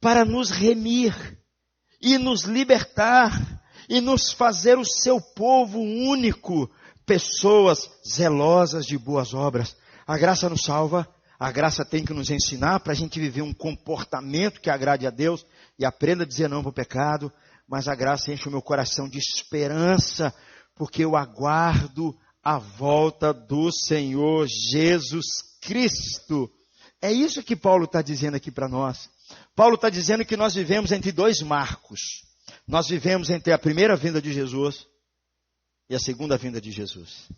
para nos remir, e nos libertar, e nos fazer o seu povo único, pessoas zelosas de boas obras. A graça nos salva, a graça tem que nos ensinar para a gente viver um comportamento que agrade a Deus, e aprenda a dizer não para o pecado, mas a graça enche o meu coração de esperança, porque eu aguardo a volta do Senhor Jesus Cristo. É isso que Paulo está dizendo aqui para nós. Paulo está dizendo que nós vivemos entre dois marcos. Nós vivemos entre a primeira vinda de Jesus e a segunda vinda de Jesus.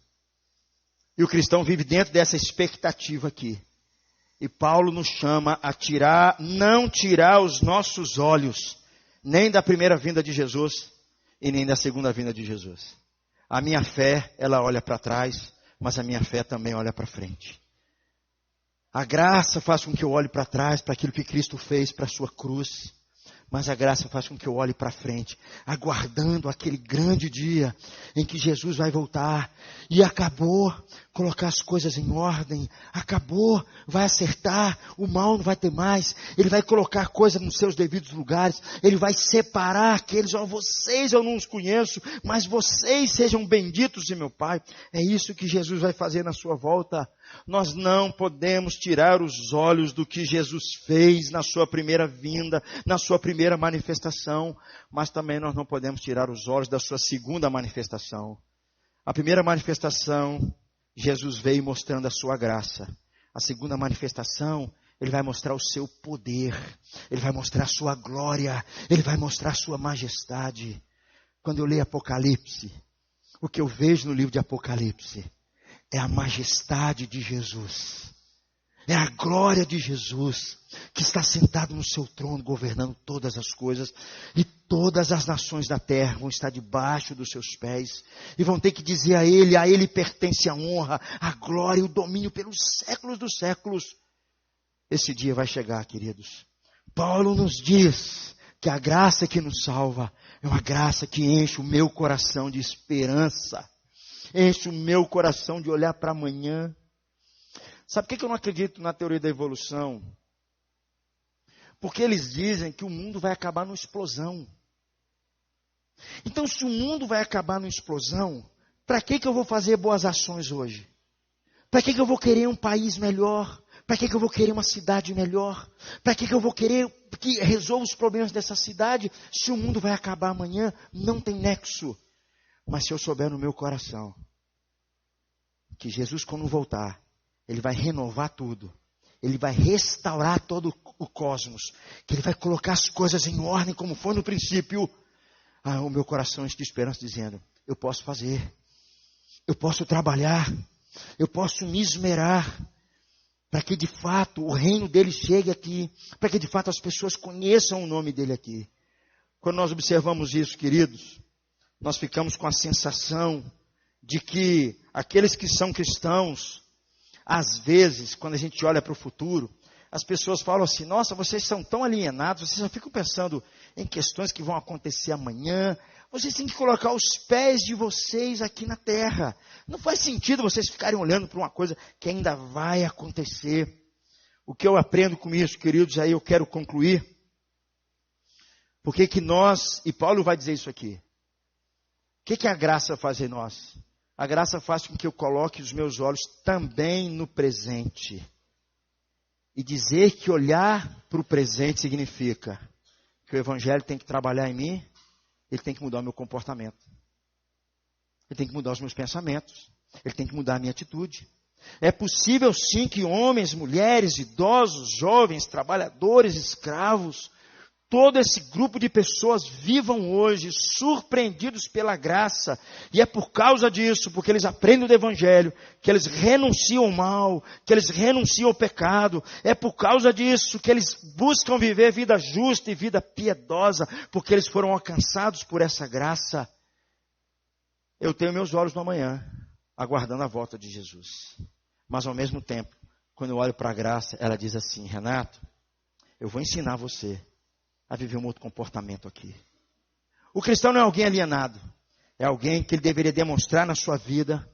E o cristão vive dentro dessa expectativa aqui. E Paulo nos chama a não tirar os nossos olhos, nem da primeira vinda de Jesus e nem da segunda vinda de Jesus. A minha fé, ela olha para trás, mas a minha fé também olha para frente. A graça faz com que eu olhe para trás, para aquilo que Cristo fez, para a sua cruz. Mas a graça faz com que eu olhe para frente, aguardando aquele grande dia em que Jesus vai voltar. E acabou, colocar as coisas em ordem. Acabou, vai acertar, o mal não vai ter mais. Ele vai colocar coisas nos seus devidos lugares. Ele vai separar aqueles, vocês eu não os conheço, mas vocês sejam benditos de meu Pai. É isso que Jesus vai fazer na sua volta. Nós não podemos tirar os olhos do que Jesus fez na sua primeira vinda, na sua primeira manifestação, mas também nós não podemos tirar os olhos da sua segunda manifestação. A primeira manifestação, Jesus veio mostrando a sua graça. A segunda manifestação, Ele vai mostrar o seu poder, Ele vai mostrar a sua glória, Ele vai mostrar a sua majestade. Quando eu leio Apocalipse, o que eu vejo no livro de Apocalipse é a majestade de Jesus. É a glória de Jesus, que está sentado no seu trono, governando todas as coisas. E todas as nações da terra vão estar debaixo dos seus pés. E vão ter que dizer a Ele pertence a honra, a glória e o domínio pelos séculos dos séculos. Esse dia vai chegar, queridos. Paulo nos diz que a graça que nos salva é uma graça que enche o meu coração de esperança. Enche o meu coração de olhar para amanhã. Sabe por que eu não acredito na teoria da evolução? Porque eles dizem que o mundo vai acabar numa explosão. Então, se o mundo vai acabar numa explosão, para que eu vou fazer boas ações hoje? Para que eu vou querer um país melhor? Para que eu vou querer uma cidade melhor? Para que eu vou querer que resolva os problemas dessa cidade? Se o mundo vai acabar amanhã, não tem nexo. Mas se eu souber no meu coração que Jesus, quando voltar, Ele vai renovar tudo. Ele vai restaurar todo o cosmos. Que Ele vai colocar as coisas em ordem como foi no princípio. O meu coração enche de esperança dizendo, eu posso fazer. Eu posso trabalhar. Eu posso me esmerar. Para que de fato o reino dele chegue aqui. Para que de fato as pessoas conheçam o nome dele aqui. Quando nós observamos isso, queridos, nós ficamos com a sensação de que aqueles que são cristãos, às vezes, quando a gente olha para o futuro, as pessoas falam assim, nossa, vocês são tão alienados, vocês só ficam pensando em questões que vão acontecer amanhã, vocês têm que colocar os pés de vocês aqui na terra. Não faz sentido vocês ficarem olhando para uma coisa que ainda vai acontecer. O que eu aprendo com isso, queridos, aí eu quero concluir. Porque que nós, e Paulo vai dizer isso aqui, o que a graça faz em nós? A graça faz com que eu coloque os meus olhos também no presente. E dizer que olhar para o presente significa que o Evangelho tem que trabalhar em mim, ele tem que mudar o meu comportamento. Ele tem que mudar os meus pensamentos. Ele tem que mudar a minha atitude. É possível sim que homens, mulheres, idosos, jovens, trabalhadores, escravos, todo esse grupo de pessoas vivam hoje surpreendidos pela graça. E é por causa disso, porque eles aprendem do Evangelho, que eles renunciam ao mal, que eles renunciam ao pecado. É por causa disso que eles buscam viver vida justa e vida piedosa, porque eles foram alcançados por essa graça. Eu tenho meus olhos no amanhã, aguardando a volta de Jesus. Mas ao mesmo tempo, quando eu olho para a graça, ela diz assim, Renato, eu vou ensinar você a viver um outro comportamento aqui. O cristão não é alguém alienado. É alguém que ele deveria demonstrar na sua vida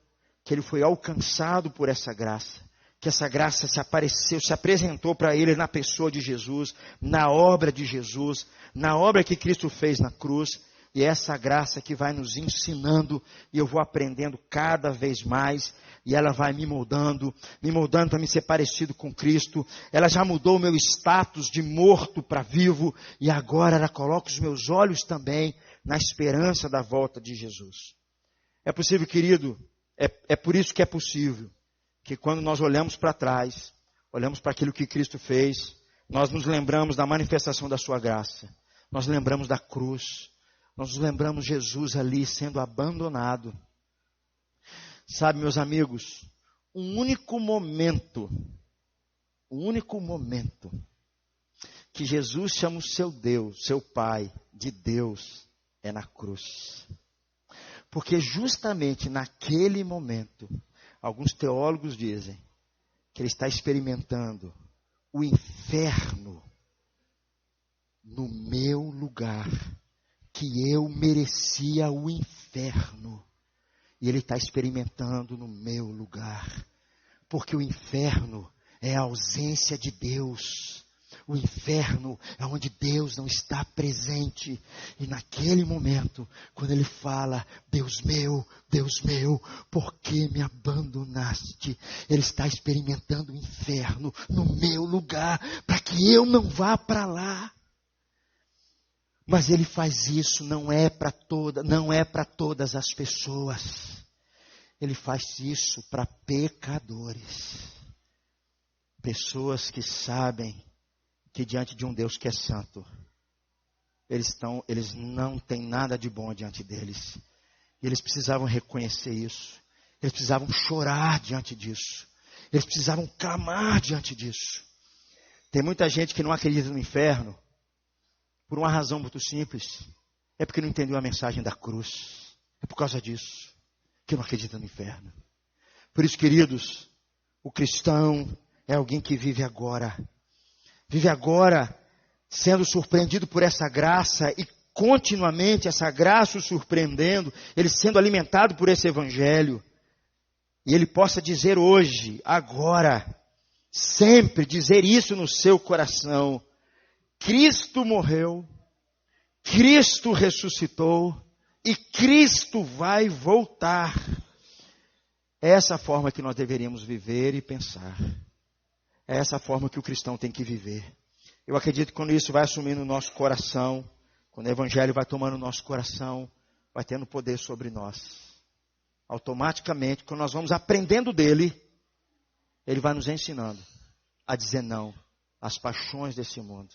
que ele foi alcançado por essa graça. Que essa graça se apresentou para ele na pessoa de Jesus, na obra de Jesus, na obra que Cristo fez na cruz. E é essa graça que vai nos ensinando e eu vou aprendendo cada vez mais. E ela vai me moldando para me ser parecido com Cristo. Ela já mudou o meu status de morto para vivo. E agora ela coloca os meus olhos também na esperança da volta de Jesus. É possível, querido, é por isso que é possível, que quando nós olhamos para trás, olhamos para aquilo que Cristo fez, nós nos lembramos da manifestação da sua graça. Nós lembramos da cruz. Nós nos lembramos Jesus ali sendo abandonado. Sabe, meus amigos, um único momento O único momento que Jesus chama o seu Deus, seu Pai, de Deus, é na cruz. Porque justamente naquele momento, alguns teólogos dizem que ele está experimentando o inferno no meu lugar, que eu merecia o inferno. E ele está experimentando no meu lugar. Porque o inferno é a ausência de Deus. O inferno é onde Deus não está presente. E naquele momento, quando ele fala, Deus meu, por que me abandonaste? Ele está experimentando o inferno no meu lugar, para que eu não vá para lá. Mas ele faz isso, não é para todas as pessoas. Ele faz isso para pecadores. Pessoas que sabem que diante de um Deus que é santo, eles não têm nada de bom diante deles. E eles precisavam reconhecer isso. Eles precisavam chorar diante disso. Eles precisavam clamar diante disso. Tem muita gente que não acredita no inferno, por uma razão muito simples. É porque não entendeu a mensagem da cruz. É por causa disso que não acredita no inferno. Por isso, queridos, o cristão é alguém que vive agora. Vive agora sendo surpreendido por essa graça e continuamente essa graça o surpreendendo, ele sendo alimentado por esse evangelho. E ele possa dizer hoje, agora, sempre dizer isso no seu coração. Cristo morreu, Cristo ressuscitou e Cristo vai voltar. É essa forma que nós deveríamos viver e pensar. É essa forma que o cristão tem que viver. Eu acredito que quando isso vai assumindo o nosso coração, quando o evangelho vai tomando o nosso coração, vai tendo poder sobre nós. Automaticamente, quando nós vamos aprendendo dele, ele vai nos ensinando a dizer não às paixões desse mundo.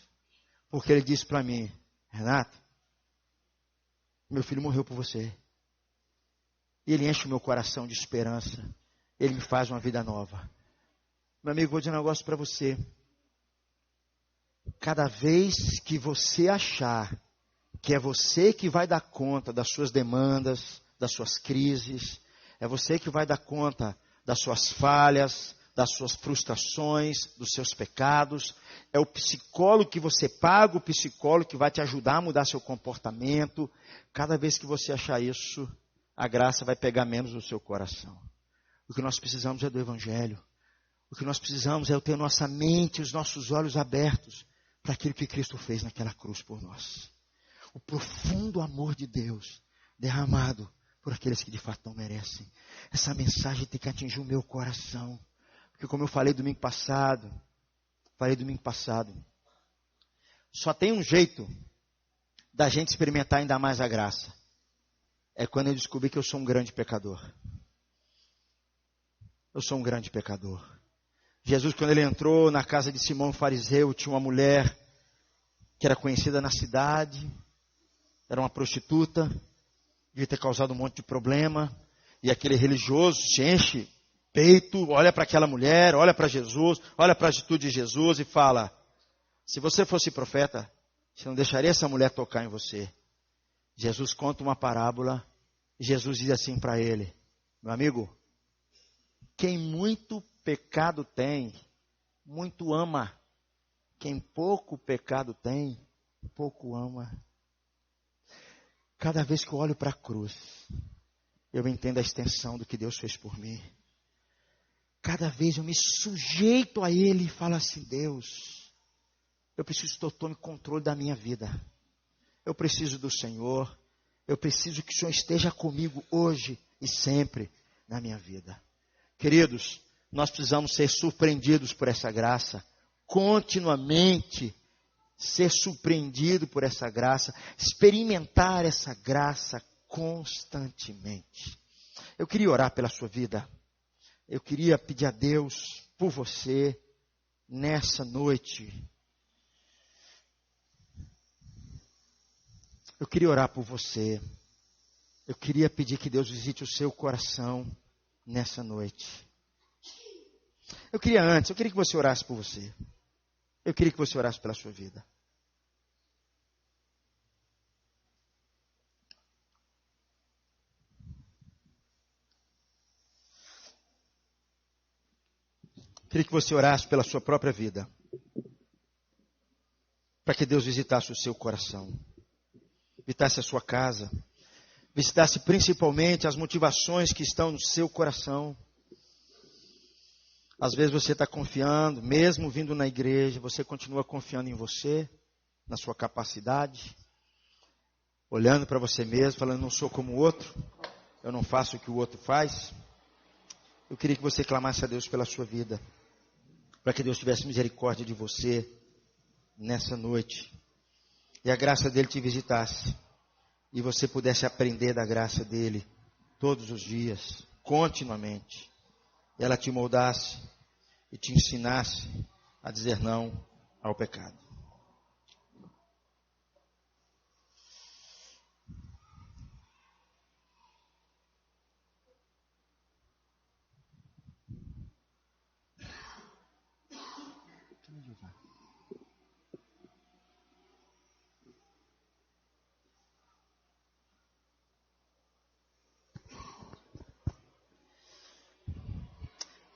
Porque ele disse para mim, Renato, meu filho morreu por você. E ele enche o meu coração de esperança. Ele me faz uma vida nova. Meu amigo, vou dizer um negócio para você. Cada vez que você achar que é você que vai dar conta das suas demandas, das suas crises, é você que vai dar conta das suas falhas, das suas frustrações, dos seus pecados, é o psicólogo que você paga, o psicólogo que vai te ajudar a mudar seu comportamento. Cada vez que você achar isso, a graça vai pegar menos no seu coração. O que nós precisamos é do evangelho. O que nós precisamos é ter nossa mente, os nossos olhos abertos para aquilo que Cristo fez naquela cruz por nós. O profundo amor de Deus derramado por aqueles que de fato não merecem. Essa mensagem tem que atingir o meu coração. Porque como eu falei domingo passado, só tem um jeito da gente experimentar ainda mais a graça. É quando eu descobri que eu sou um grande pecador. Eu sou um grande pecador. Jesus, quando ele entrou na casa de Simão, o fariseu, tinha uma mulher que era conhecida na cidade, era uma prostituta, devia ter causado um monte de problema, e aquele religioso se enche peito, olha para aquela mulher, olha para Jesus, olha para a atitude de Jesus e fala, se você fosse profeta, você não deixaria essa mulher tocar em você. Jesus conta uma parábola, e Jesus diz assim para ele, meu amigo, quem muito pecado tem, muito ama. Quem pouco pecado tem, pouco ama. Cada vez que eu olho para a cruz, eu entendo a extensão do que Deus fez por mim. Cada vez eu me sujeito a Ele e falo assim, Deus, eu preciso que o Senhor tome controle da minha vida. Eu preciso do Senhor. Eu preciso que o Senhor esteja comigo hoje e sempre na minha vida. Queridos, nós precisamos ser surpreendidos por essa graça, continuamente ser surpreendido por essa graça, experimentar essa graça constantemente. Eu queria orar pela sua vida, eu queria pedir a Deus por você nessa noite. Eu queria orar por você, eu queria pedir que Deus visite o seu coração nessa noite. Eu queria que você orasse por você. Eu queria que você orasse pela sua vida. Eu queria que você orasse pela sua própria vida. Para que Deus visitasse o seu coração. Visitasse a sua casa. Visitasse principalmente as motivações que estão no seu coração. Às vezes você está confiando, mesmo vindo na igreja, você continua confiando em você, na sua capacidade, olhando para você mesmo, falando, não sou como o outro, eu não faço o que o outro faz. Eu queria que você clamasse a Deus pela sua vida, para que Deus tivesse misericórdia de você nessa noite, e a graça dele te visitasse, e você pudesse aprender da graça dele todos os dias, continuamente. E ela te moldasse e te ensinasse a dizer não ao pecado.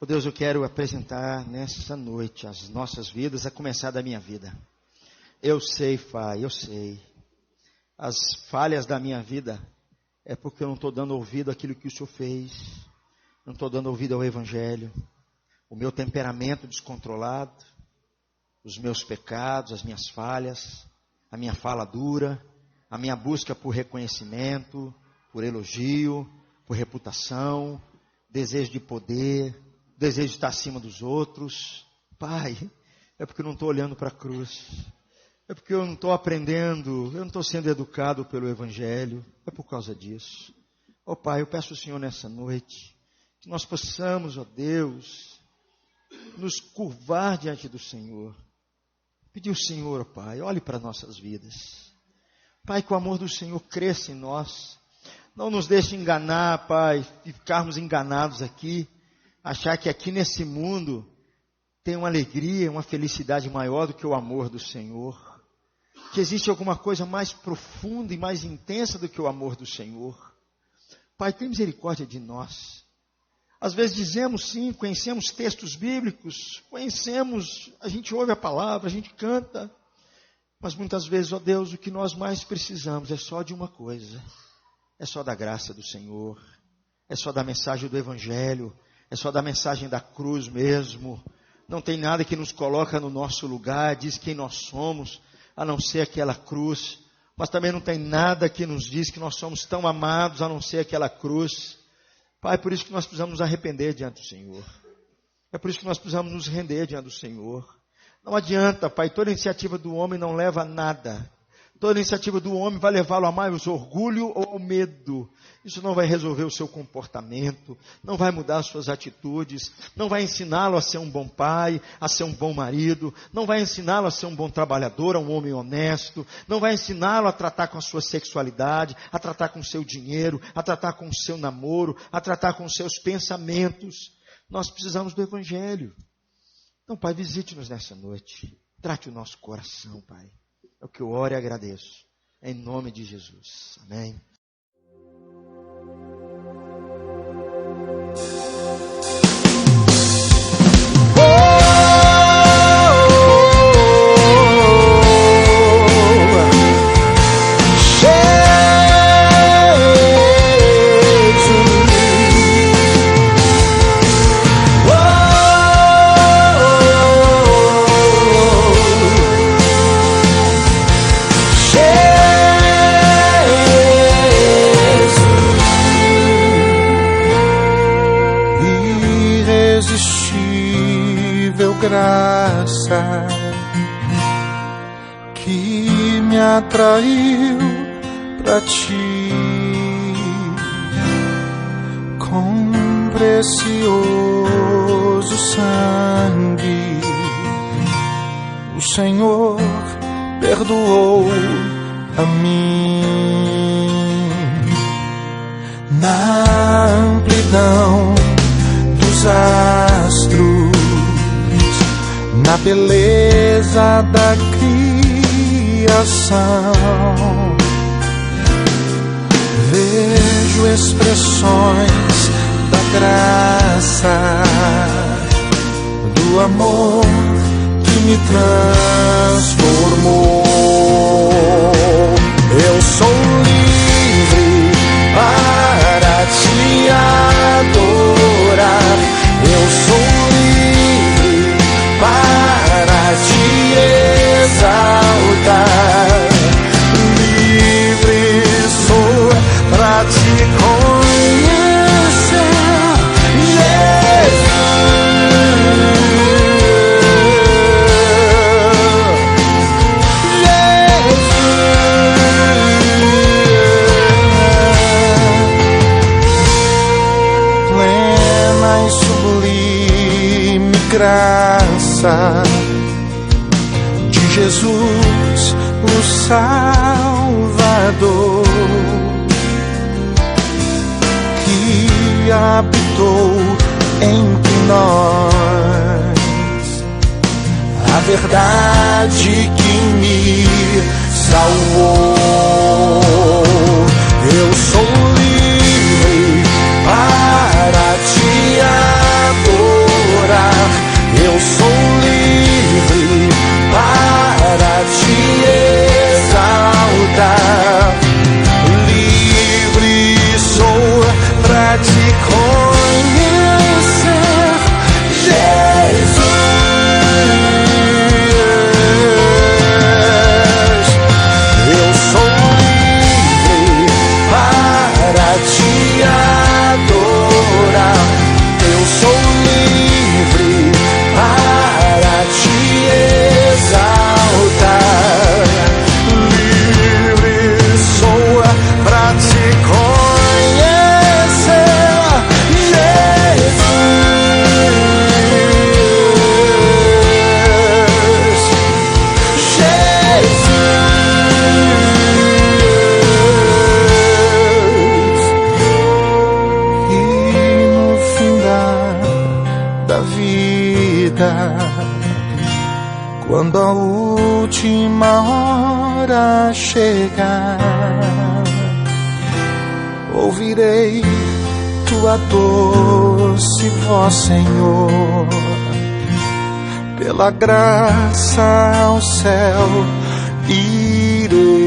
Oh Deus, eu quero apresentar nessa noite as nossas vidas, a começar da minha vida. Eu sei, Pai, eu sei. As falhas da minha vida é porque eu não estou dando ouvido àquilo que o Senhor fez. Não estou dando ouvido ao Evangelho. O meu temperamento descontrolado, os meus pecados, as minhas falhas, a minha fala dura, a minha busca por reconhecimento, por elogio, por reputação, desejo de poder, desejo de estar acima dos outros. Pai, é porque eu não estou olhando para a cruz. É porque eu não estou aprendendo, eu não estou sendo educado pelo Evangelho. É por causa disso. Ó Pai, eu peço ao Senhor nessa noite, que nós possamos, ó Deus, nos curvar diante do Senhor. Pedir ao Senhor, ó Pai, olhe para nossas vidas. Pai, que o amor do Senhor cresça em nós. Não nos deixe enganar, Pai, e ficarmos enganados aqui. Achar que aqui nesse mundo tem uma alegria, uma felicidade maior do que o amor do Senhor. Que existe alguma coisa mais profunda e mais intensa do que o amor do Senhor. Pai, tem misericórdia de nós. Às vezes dizemos sim, conhecemos textos bíblicos, conhecemos, a gente ouve a palavra, a gente canta. Mas muitas vezes, ó Deus, o que nós mais precisamos é só de uma coisa. É só da graça do Senhor. É só da mensagem do Evangelho. É só da mensagem da cruz mesmo. Não tem nada que nos coloca no nosso lugar, diz quem nós somos, a não ser aquela cruz. Mas também não tem nada que nos diz que nós somos tão amados, a não ser aquela cruz. Pai, é por isso que nós precisamos nos arrepender diante do Senhor. É por isso que nós precisamos nos render diante do Senhor. Não adianta, Pai, toda iniciativa do homem não leva a nada. Toda iniciativa do homem vai levá-lo a mais orgulho ou ao medo. Isso não vai resolver o seu comportamento, não vai mudar as suas atitudes, não vai ensiná-lo a ser um bom pai, a ser um bom marido, não vai ensiná-lo a ser um bom trabalhador, a um homem honesto, não vai ensiná-lo a tratar com a sua sexualidade, a tratar com o seu dinheiro, a tratar com o seu namoro, a tratar com os seus pensamentos. Nós precisamos do Evangelho. Então, Pai, visite-nos nessa noite. Trate o nosso coração, Pai. É o que eu oro e agradeço. Em nome de Jesus. Amém. Graça que me atraiu pra ti com precioso sangue. O Senhor perdoou a mim na amplidão dos astros. na beleza da criação. Vejo expressões da graça, do amor que me transformou. Eu sou livre para te adorar. Eu sou livre para te exaltar. Livre sou para te conhecer, graça de Jesus, o Salvador, que habitou entre nós, a verdade que me salvou. Eu sou livre para te adorar. Eu sou livre para te exaltar. Livre sou para te conhecer, Jesus. Eu sou livre para te adorar. Eu sou livre para te exaltar. Livre sou para te conhecer, Jesus. Jesus. E no fim da vida, quando a última hora chegar, ouvirei tua doce voz, Senhor. Pela graça ao céu irei.